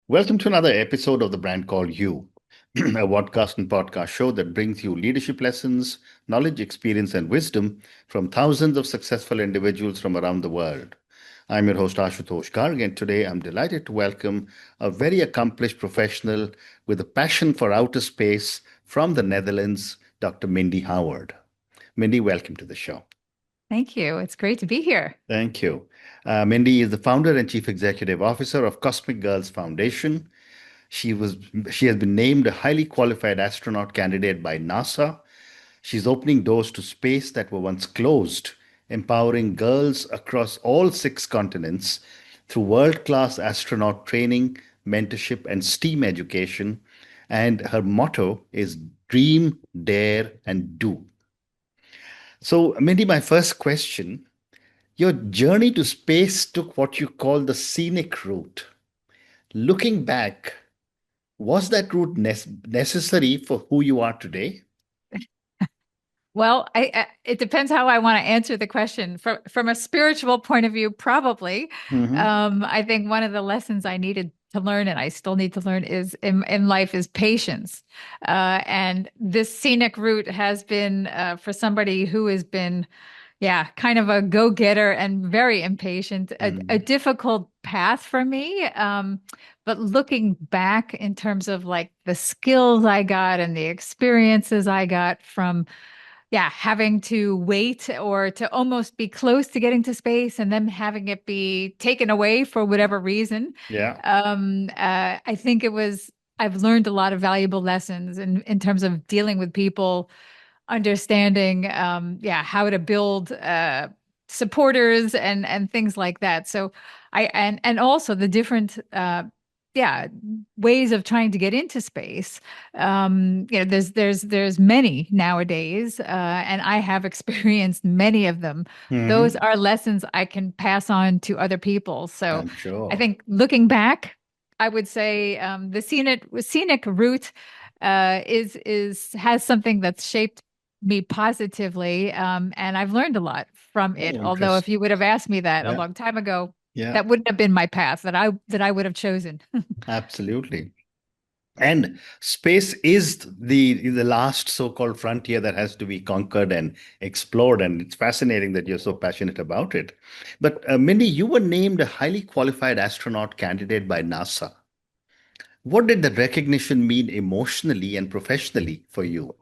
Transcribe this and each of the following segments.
Welcome to another episode of the brand called You, a podcast and podcast show that brings you leadership lessons, knowledge, experience, and wisdom from thousands of successful individuals from around the world. I'm your host, Ashutosh Garg, and today I'm delighted to welcome a very accomplished professional with a passion for outer space from the Netherlands, Dr. Mindy Howard. Mindy, welcome to the show. Thank you. It's great to be here. Thank you. Mindy is the founder and chief executive officer of Cosmic Girls Foundation. She was she has been named a highly qualified astronaut candidate by NASA. She's opening doors to space that were once closed, empowering girls across all six continents through world-class astronaut training, mentorship, and STEAM education. And her motto is dream, dare, and do. So, Mindy, my first question, your journey to space took what you call the scenic route. Looking back, was that route necessary for who you are today? Well, it depends how I want to answer the question. From a spiritual point of view, probably. Hmm. I think one of the lessons I needed to learn, and I still need to learn, is in life is patience. And this scenic route has been for somebody who has been, yeah, kind of a go-getter and very impatient, a Mm. difficult path for me. But looking back in terms of like the skills I got and the experiences I got from, yeah, having to wait or to almost be close to getting to space and then having it be taken away for whatever reason. Yeah. I think I've learned a lot of valuable lessons in terms of dealing with people, understanding, yeah, how to build supporters and things like that. So and also the different yeah, ways of trying to get into space. There's many nowadays, and I have experienced many of them. Those Hmm. are lessons I can pass on to other people. So I'm I sure. think looking back, I would say the scenic route is has something that's shaped me positively, and I've learned a lot from it. Oh, Although if interesting. you would have asked me that a Yeah. long time ago, Yeah. that wouldn't have been my path that I would have chosen. Absolutely. And space is the last so-called frontier that has to be conquered and explored. And it's fascinating that you're so passionate about it. But Mindy, you were named a highly qualified astronaut candidate by NASA. What did that recognition mean emotionally and professionally for you?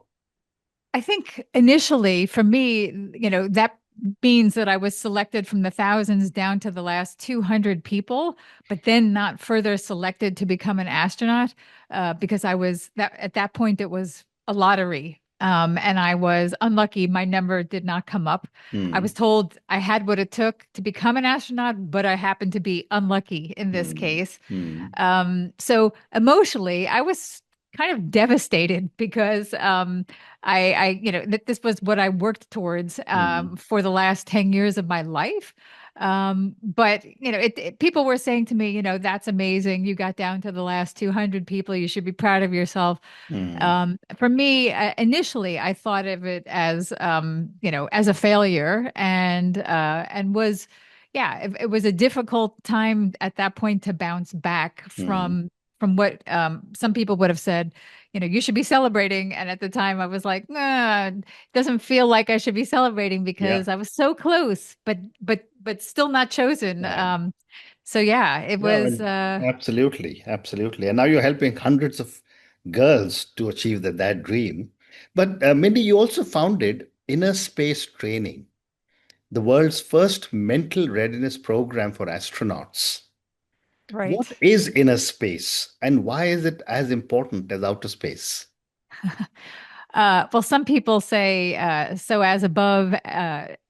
I think initially for me, that means that I was selected from the thousands down to the last 200 people, but then not further selected to become an astronaut, because I was that at that point it was a lottery. And I was unlucky. My number did not come up. I was Hmm. told I had what it took to become an astronaut, but I happened to be unlucky in this Hmm. case. Hmm. So emotionally, I was kind of devastated because this was what I worked towards Hmm. for the last 10 years of my life. But people were saying to me, that's amazing. You got down to the last 200 people. You should be proud of yourself. Hmm. For me, initially, I thought of it as, as a failure and was, yeah, it was a difficult time at that point to bounce back Hmm. from what some people would have said, you should be celebrating. And at the time, I was like, nah, it doesn't feel like I should be celebrating Yeah. because I was so close, but still not chosen. Yeah. So yeah, it Yeah, was. well, absolutely, absolutely. And now you're helping hundreds of girls to achieve that dream. But Mindy, you also founded Inner Space Training, the world's first mental readiness program for astronauts. Right. What is inner space and why is it as important as outer space? Well, some people say so as above,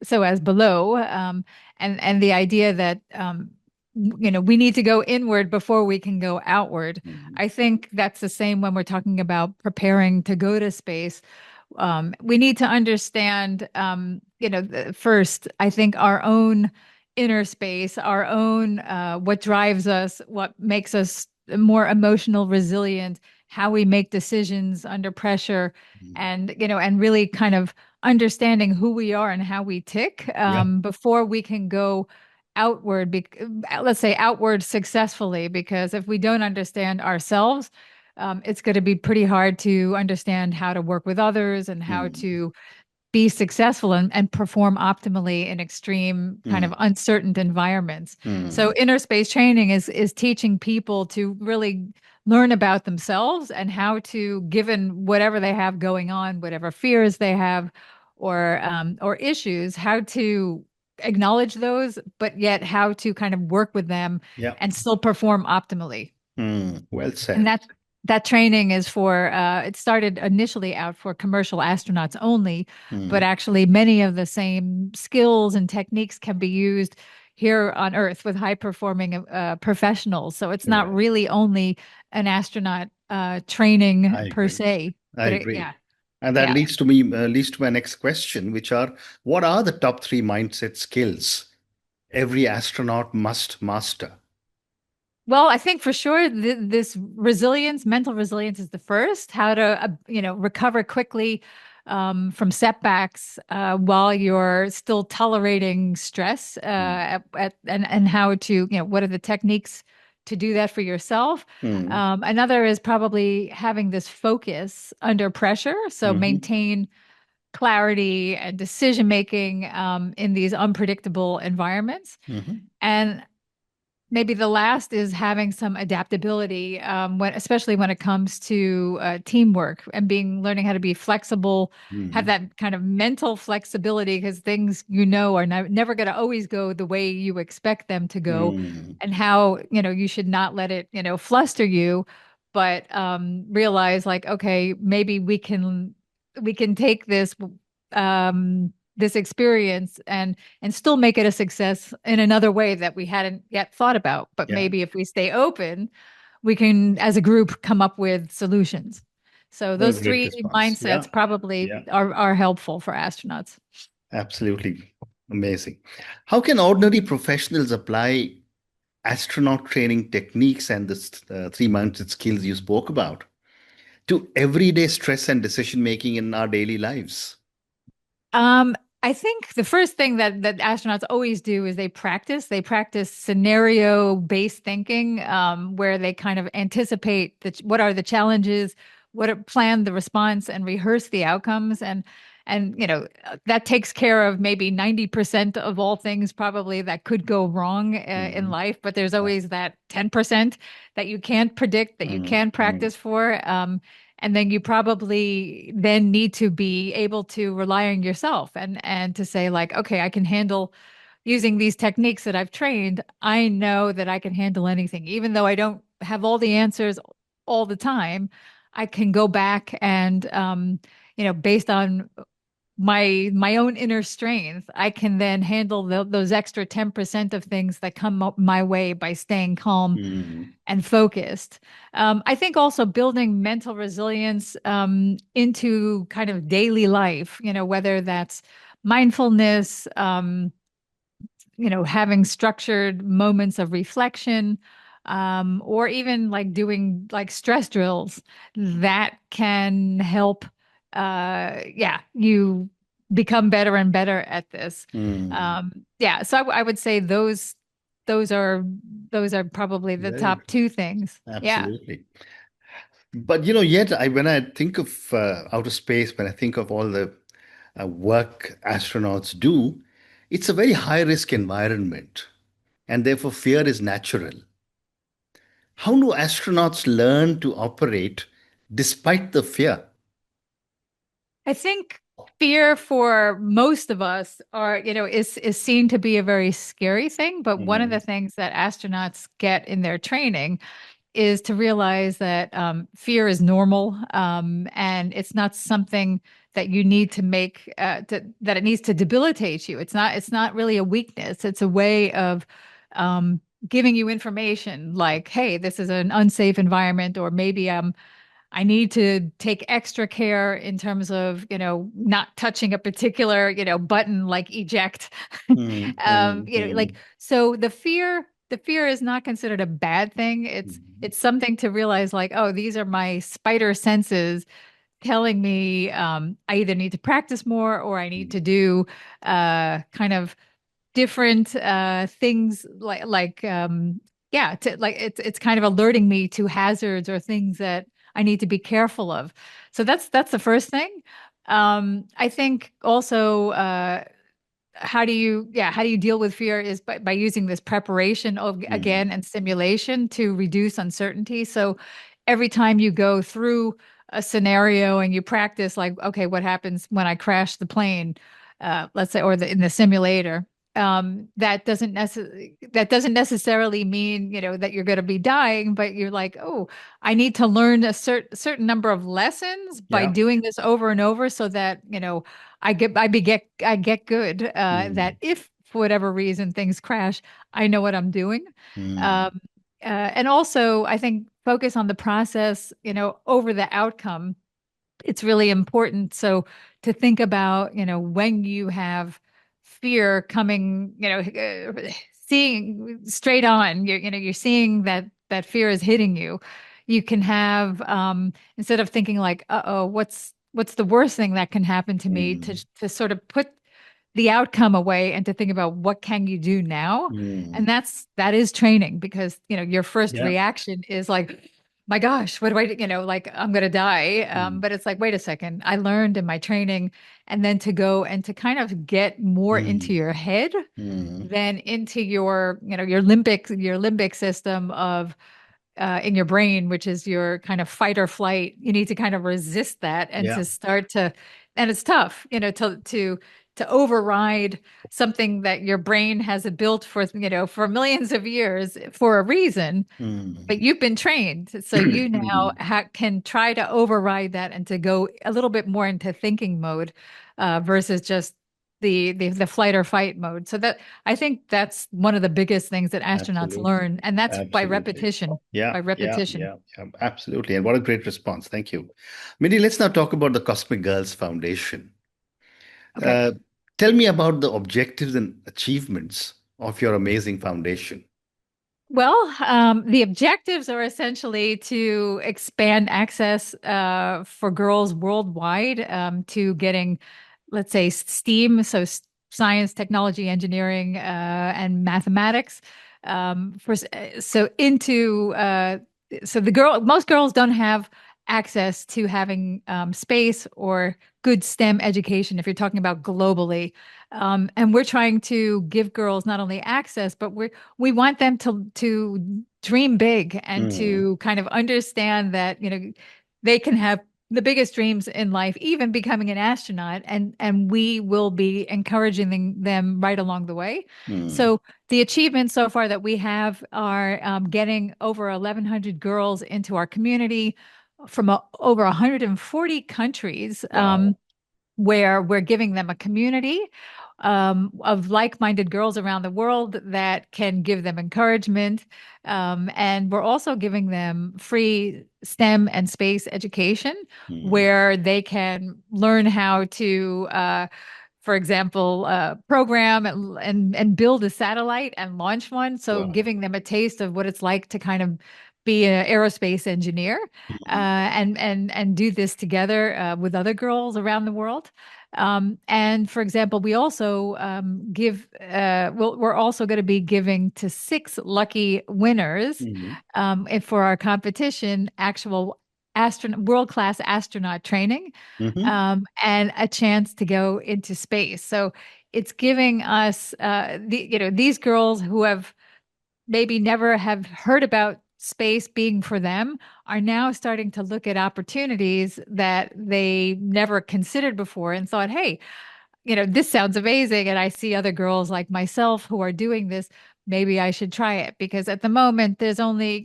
so as below, and the idea that we need to go inward before we can go outward. Mhm. I think that's the same when we're talking about preparing to go to space. We need to understand, first, I think our own inner space, our own what drives us, what makes us more emotional, resilient, how we make decisions under pressure, and and really kind of understanding who we are and how we tick Yeah. before we can go outward, let's say outward successfully, because if we don't understand ourselves, it's going to be pretty hard to understand how to work with others and how Mm, to be successful and perform optimally in extreme kind mm, of uncertain environments. So mm. inner space training is teaching people to really learn about themselves and how to, given whatever they have going on, whatever fears they have or issues, how to acknowledge those, but yet how to kind of work with them Yeah. and still perform optimally. Well And said. that training is for it started initially out for commercial astronauts only, but Mm, actually many of the same skills and techniques can be used here on Earth with high performing professionals. So it's not right. really only an astronaut training I per agree. se, I but agree. yeah, And that yeah. leads to my next question, which are what are the top three mindset skills every astronaut must master? Well, I think for sure this resilience, mental resilience is the first, how to, recover quickly from setbacks while you're still tolerating stress Mm, and how to, what are the techniques to do that for yourself. mm, Another is probably having this focus under pressure. So mhm, maintain clarity and decision making in these unpredictable environments. mhm, And maybe the last is having some adaptability, especially when it comes to teamwork and learning how to be flexible, have mhm, that kind of mental flexibility because things are never going to always go the way you expect them to go, mm, and how you should not let it fluster you, but realize like, okay, maybe we can take this experience and still make it a success in another way that we hadn't yet thought about. But yeah. maybe if we stay open, we can, as a group, come up with solutions. So What a those great three response. Yeah. mindsets probably Yeah. are helpful for astronauts. Absolutely amazing. How can ordinary professionals apply astronaut training techniques and the three mindset skills you spoke about to everyday stress and decision making in our daily lives? Um, I think the first thing that astronauts always do is they practice. They practice scenario-based thinking, where they kind of anticipate what are the challenges, plan the response, and rehearse the outcomes. And that takes care of maybe 90% of all things probably that could go wrong in Mhm. life. But there's Yeah. always that 10% that you can't predict, that you Mm, can mm, practice for. And then you probably then need to be able to rely on yourself and to say like, okay, I can handle using these techniques that I've trained. I know that I can handle anything, even though I don't have all the answers all the time. I can go back and based on my own inner strength, I can then handle those extra 10% of things that come up my way by staying calm mm, and focused. I think also building mental resilience into kind of daily life, whether that's mindfulness, having structured moments of reflection, or even like doing like stress drills that can help, you become better and better at this. mm. Yeah, so I would say those are those are probably the Very top two things. Yeah. absolutely. But yet when I think of outer space, when I think of all the work astronauts do, it's a very high risk environment, and therefore fear is natural. How do astronauts learn to operate despite the fear? I think fear for most of us is seen to be a very scary thing, but one of the Mm, things that astronauts get in their training is to realize that fear is normal, and it's not something that you need to that it needs to debilitate you. It's not really a weakness. It's a way of giving you information like, hey, this is an unsafe environment, or maybe I need to take extra care in terms of, not touching a particular, button like eject. mm, mm, Like, mm, so the fear is not considered a bad thing. It's mm, it's something to realize like, oh, these are my spider senses telling me I either need to practice more or I need to mm, do kind of different things yeah, it's kind of alerting me to hazards or things that I need to be careful of. So that's the first thing. I think also how do you deal with fear is by using this preparation of Mm. again and simulation to reduce uncertainty. So every time you go through a scenario and you practice like, okay, what happens when I crash the plane, let's say, or in the simulator, that doesn't necessarily mean, that you're going to be dying, but you're like, oh, I need to learn a certain number of lessons by Yeah. doing this over and over so that, I get good, that Mm. if for whatever reason things crash, I know what I'm doing. Mm. Um, and also I think focus on the process, over the outcome. It's really important. So to think about, when you have fear coming, seeing straight on, you're seeing that fear is hitting you. You can have, instead of thinking like, uh-oh, what's the worst thing that can happen to me, Mm. to sort of put the outcome away and to think about what can you do now. And Mm. that is training, because your first Yeah. reaction is like, my gosh, what do I do? Like I'm gonna die. Mm. But it's like, wait a second, I learned in my training. And then to go and to kind of get more into Mm. your head Mm. than into your limbic system of, in your brain, which is your kind of fight or flight. You need to kind of resist that and Yeah. to start to, and it's tough, to override something that your brain has built for, for millions of years for a reason, Mm. but you've been trained. So you now Mhm. can try to override that and to go a little bit more into thinking mode, versus just the flight or fight mode. So that, I think that's one of the biggest things that astronauts Absolutely. learn, and that's by Absolutely. repetition, Yeah, by yeah, repetition. yeah, yeah, absolutely. And what a great response. Thank you. Mindy, let's now talk about the Cosmic Girls Foundation. Okay. Uh, Tell me about the objectives and achievements of your amazing foundation. Well, the objectives are essentially to expand access, for girls worldwide, to getting, let's say, STEAM, so science, technology, engineering, and mathematics, so into, so most girls don't have access to having, space or good STEM education if you're talking about globally. And we're trying to give girls not only access, but we want them to dream big and Mm. to kind of understand that, they can have the biggest dreams in life, even becoming an astronaut, and we will be encouraging them right along the way. Mm. So the achievements so far that we have are, getting over 1,100 girls into our community from over 140 countries. Wow. Where we're giving them a community, of like-minded girls around the world that can give them encouragement. And we're also giving them free STEM and space education Mm. where they can learn how to, for example, program and build a satellite and launch one. So Wow. giving them a taste of what it's like to kind of be an aerospace engineer, Mm. and do this together, with other girls around the world. And for example, we also, we're also going to be giving to six lucky winners, Mm. for our competition, actual world-class astronaut training, Mhm. and a chance to go into space. So it's giving us, these girls who have maybe never have heard about space being for them are now starting to look at opportunities that they never considered before and thought, hey, this sounds amazing. And I see other girls like myself who are doing this. Maybe I should try it, because at the moment there's only,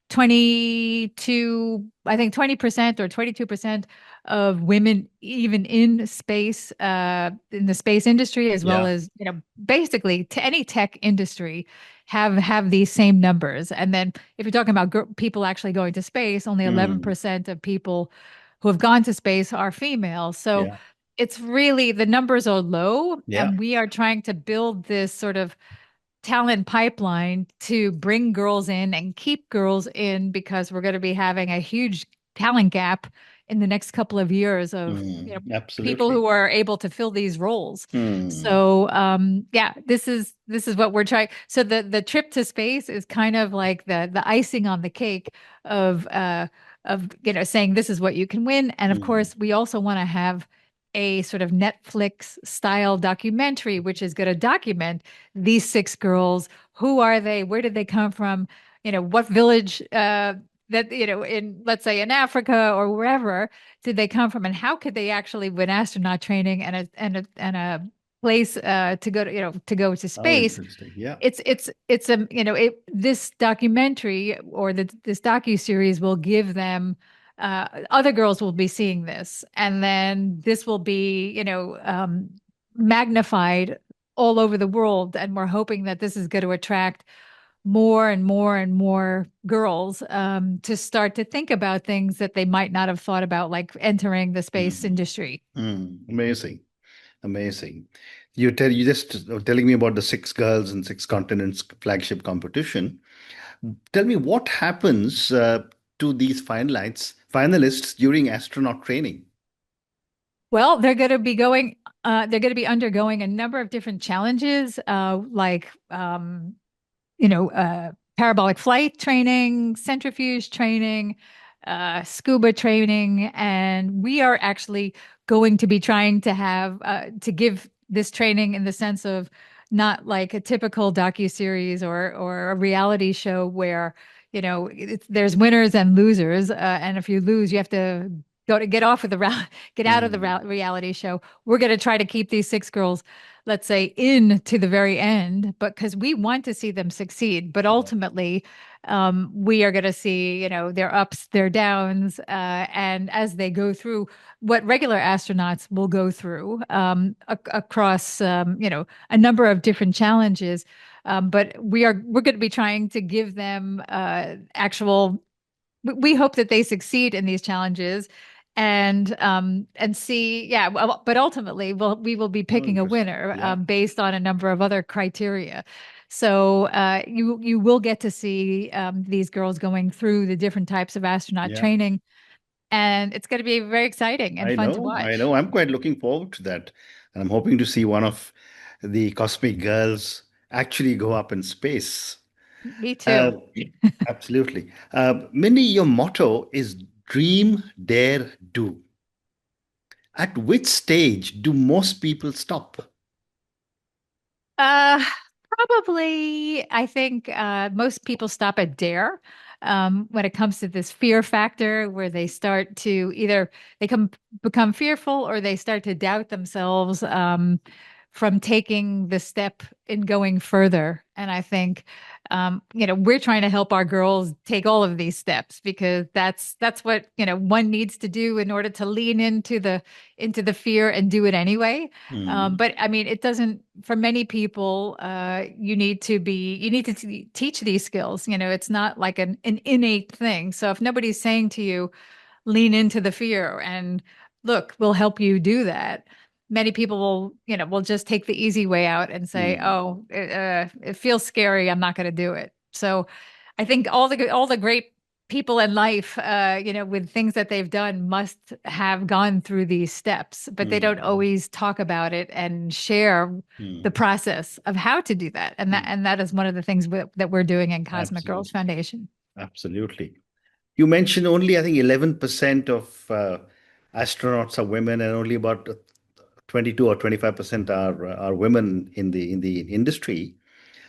22, I think 20% or 22% of women even in space, in the space industry, as well Yeah. as, basically to any tech industry have these same numbers. And then if you're talking about people actually going to space, only Mm. 11% of people who have gone to space are female. So Yeah. it's really, the numbers are low, Yeah. and we are trying to build this sort of talent pipeline to bring girls in and keep girls in, because we're going to be having a huge talent gap in the next couple of years of, people Absolutely. who are able to fill these roles. Hmm. So yeah, this is what we're trying. So the trip to space is kind of like the icing on the cake of saying this is what you can win. And of Hmm. course, we also want to have a sort of Netflix style documentary, which is going to document these six girls. Who are they? Where did they come from? What village that, in, let's say, in Africa or wherever did they come from, and how could they actually win astronaut training and a place to go to How space. interesting. Yeah. It's a this documentary or this docu-series will give them, other girls will be seeing this, and then this will be magnified all over the world, and we're hoping that this is going to attract more and more and more girls, to start to think about things that they might not have thought about, like entering the space Hmm. industry. Amazing. Amazing. You just telling me about the six girls and six continents flagship competition. Tell me what happens to these finalists during astronaut training. Well, they're going to be undergoing a number of different challenges, like parabolic flight training, centrifuge training, scuba training. And we are actually going to be trying to to give this training in the sense of not like a typical docu-series or a reality show where, there's winners and losers. And if you lose, you have to get off of get out of the Hmm. reality show. We're going to try to keep these six girls, let's say, in to the very end, but because we want to see them succeed. But Yeah. ultimately, we are going to see, their ups, their downs, and as they go through what regular astronauts will go through, across, a number of different challenges. But we're going to be trying to give them actual. We hope that they succeed in these challenges, and see, yeah, well, but ultimately we will be Oh, picking a interesting. winner, Yeah. based on a number of other criteria. So you will get to see, these girls going through the different types of astronaut Yeah. training, and it's going to be very exciting and I fun to know. I watch. know. I'm quite looking forward to that. And I'm hoping to see one of the cosmic girls actually go up in space. Me Uh, too. Absolutely. Minnie, your motto is dream, dare, do. At which stage do most people stop? Uh, Probably, I think most people stop at dare, when it comes to this fear factor, where they start to either they become fearful, or they start to doubt themselves, from taking the step in going further. And I think, we're trying to help our girls take all of these steps, because that's what, one needs to do in order to lean into the fear and do it anyway. Hmm. But I mean, it doesn't, for many people, you need to teach these skills. It's not like an innate thing. So if nobody's saying to you, lean into the fear and look, we'll help you do that. Many people will just take the easy way out and say, Hmm. "Oh, it feels scary. I'm not going to do it." So, I think all the great people in life, with things that they've done, must have gone through these steps, but they don't Hmm. always talk about it and share the Hmm. process of how to do that. And that Hmm. and that is one of the things that we're doing in Cosmic Girls Absolutely. Foundation. Absolutely. You mentioned only, I think, 11% of astronauts are women, and only about 22 or 25% are women in the industry.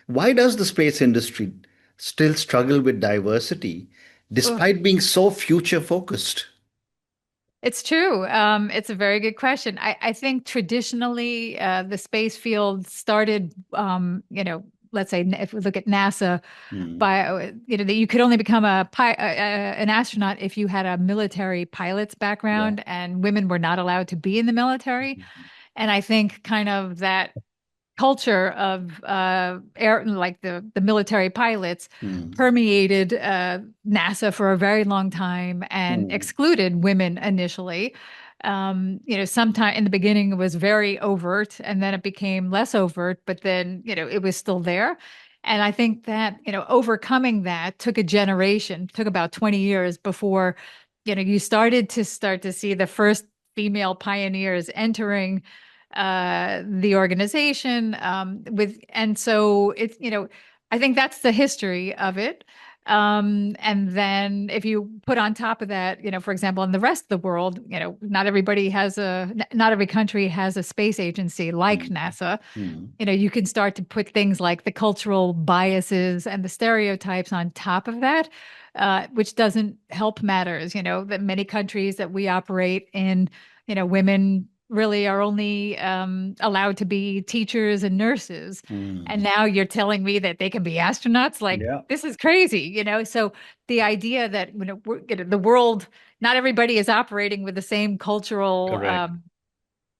Why does the space industry still struggle with diversity Ugh. despite being so future focused? It's true. It's a very good question. I think traditionally, the space field started, let's say if we look at NASA, Hmm. by, that you could only become an astronaut if you had a military pilot's Yeah. background, and women were not allowed to be in the military. And I think kind of that culture of air, like the military pilots, Hmm. permeated NASA for a very long time and Hmm. excluded women initially. Sometime in the beginning it was very overt, and then it became less overt, but then, it was still there. And I think that, overcoming that took a generation, took about 20 years before you start to see the first female pioneers entering the organization and so it's I think that's the history of it. And then if you put on top of that, for example, in the rest of the world, not every country has a space agency like Mm, NASA. mm, You can start to put things like the cultural biases and the stereotypes on top of that, which doesn't help matters. That many countries that we operate in, women really are only allowed to be teachers and nurses. And mm. now you're telling me that they can be astronauts? Like, Yeah, this is crazy. So the idea that, the world, not everybody is operating with the same cultural correct.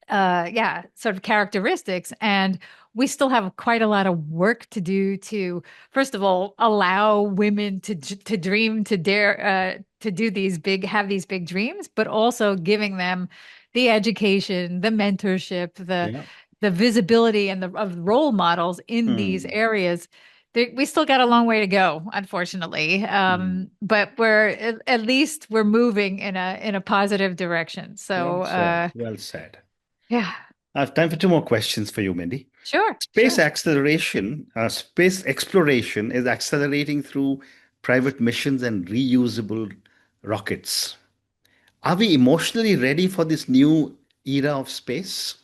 yeah, sort of characteristics. And we still have quite a lot of work to do to, first of all, allow women to dream, to dare, to do have these big dreams, but also giving them the education, the mentorship, Yeah. the visibility and the of role models in these Mm, areas. We still got a long way to go, unfortunately. mm. But at least we're moving in a positive direction. Well So said. Well said. yeah. I have time for two more questions for you, Mindy. Sure, Space sure. acceleration, space exploration is accelerating through private missions and reusable rockets. Are we emotionally ready for this new era of space?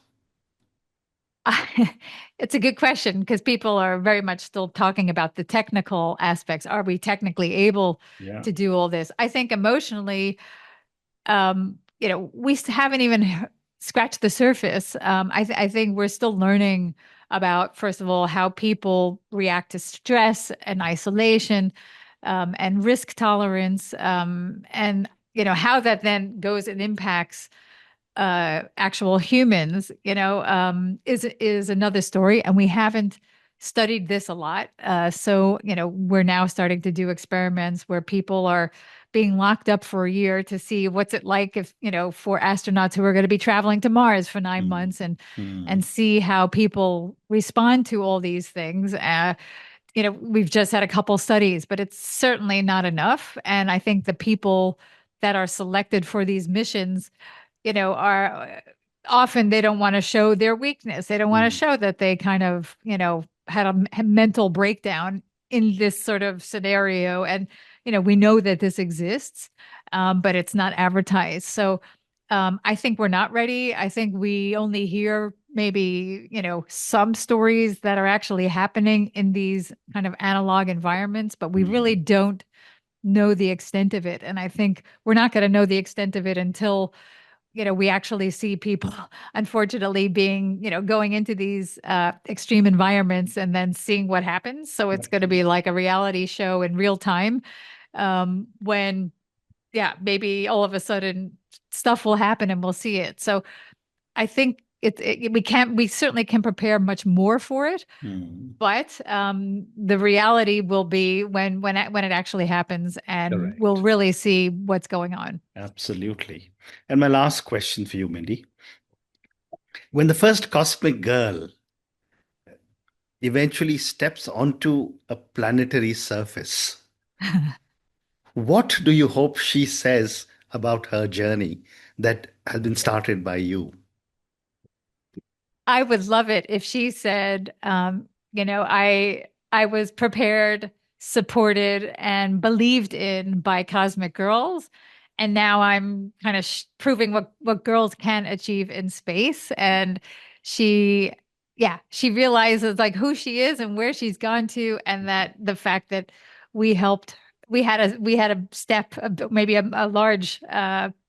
It's a good question because people are very much still talking about the technical aspects. Are we technically able Yeah. to do all this? I think emotionally, we haven't even scratched the surface. I think we're still learning about, first of all, how people react to stress and isolation, and risk tolerance, and how that then goes and impacts actual humans, is another story. And we haven't studied this a lot. So, we're now starting to do experiments where people are being locked up for a year to see what's it like if, for astronauts who are going to be traveling to Mars for 9 months, Mm, and mm, see how people respond to all these things. We've just had a couple studies, but it's certainly not enough. And I think the people that are selected for these missions, are often they don't want to show their weakness. They don't want to mm, show that they kind of, had a mental breakdown in this sort of scenario. And, we know that this exists, but it's not advertised. So I think we're not ready. I think we only hear maybe, some stories that are actually happening in these kind of analog environments, but we really mm. don't know the extent of it. And I think we're not going to know the extent of it until we actually see people, unfortunately, being, going into these extreme environments and then seeing what happens. So it's going to be like a reality show in real time, when, yeah, maybe all of a sudden stuff will happen and we'll see it. So I think we certainly can prepare much more for it, Mm. but the reality will be when it actually happens, and we'll Correct. really see what's going on. Absolutely. And my last question for you, Mindy. When the first cosmic girl eventually steps onto a planetary surface, what do you hope she says about her journey that has been started by you? I would love it if she said, I was prepared, supported, and believed in by cosmic girls, and now I'm kind of proving what girls can achieve in space. And she, yeah, she realizes like who she is and where she's gone to, and that the fact that we helped, we had a step, maybe a large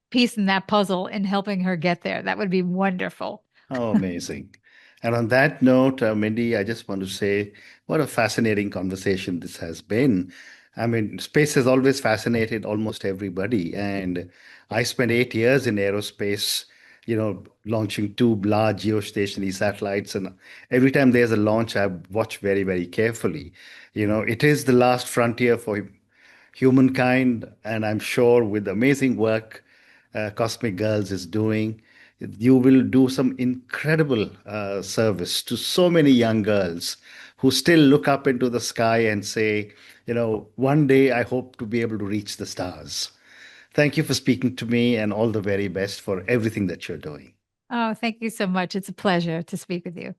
piece in that puzzle in helping her get there. That would be wonderful. Oh, amazing. And on that note, Mindy, I just want to say what a fascinating conversation this has been. I mean, space has always fascinated almost everybody. And I spent 8 years in aerospace, launching two large geostationary satellites. And every time there's a launch, I watch very, very carefully. It is the last frontier for humankind. And I'm sure with the amazing work Cosmic Girls is doing, you will do some incredible service to so many young girls who still look up into the sky and say, one day I hope to be able to reach the stars. Thank you for speaking to me and all the very best for everything that you're doing. Oh, thank you so much. It's a pleasure to speak with you.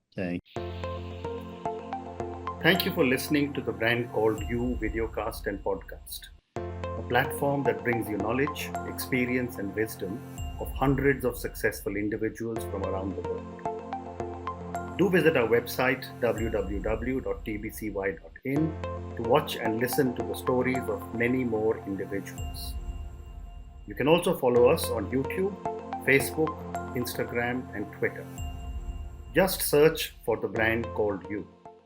Thank you for listening to the Brand Called You videocast and podcast, a platform that brings you knowledge, experience, and wisdom of hundreds of successful individuals from around the world. Do visit our website www.tbcy.in to watch and listen to the stories of many more individuals. You can also follow us on YouTube, Facebook, Instagram, and Twitter. Just search for the Brand Called You.